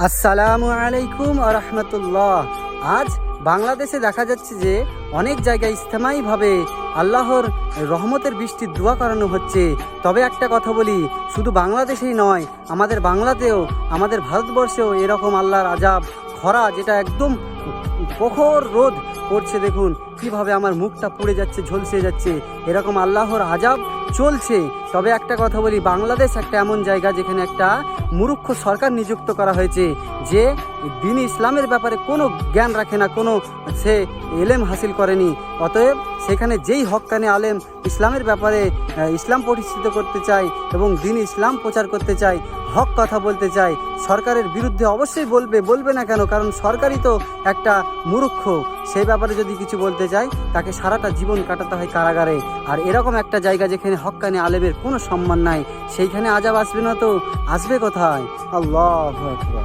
আসসালামু আলাইকুম রহমতুল্লাহ। আজ বাংলাদেশে দেখা যাচ্ছে যে অনেক জায়গায় ইজতেমাইভাবে আল্লাহর রহমতের বৃষ্টির দোয়া করানো হচ্ছে। তবে একটা কথা বলি, শুধু বাংলাদেশেই নয়, আমাদের বাংলাতেও, আমাদের ভারতবর্ষেও এরকম আল্লাহর আজাব, খরা, যেটা একদম প্রখর রোদ পড়ছে। দেখুন কিভাবে আমার মুখটা পুড়ে যাচ্ছে, ঝলসে যাচ্ছে, এরকম আল্লাহর আজাব চলছে। তবে একটা কথা বলি, বাংলাদেশ একটা এমন জায়গা যেখানে একটা মূর্খ সরকার নিযুক্ত করা হয়েছে, যে দিন ইসলামের ব্যাপারে কোনো জ্ঞান রাখে না, কোনো সে এলেম হাসিল করেনি। অতএব সেখানে যেই হক্কানি আলেম ইসলামের ব্যাপারে ইসলাম প্রতিষ্ঠিত করতে চায় এবং দিন ইসলাম প্রচার করতে চায়, হক কথা বলতে চায়, সরকারের বিরুদ্ধে অবশ্যই বলবে না কেন, কারণ সরকারই তো একটা মূর্খ। সেই ব্যাপারে যদি কিছু বলতে চায়, তাকে সারাটা জীবন কাটাতে হয় কারাগারে। আর এরকম একটা জায়গা যেখানে হক্কানি আলেমের কোনো সম্মান নাই, সেইখানে আজাব আসবে না তো আসবে কোথায়? আল্লাহু আকবার।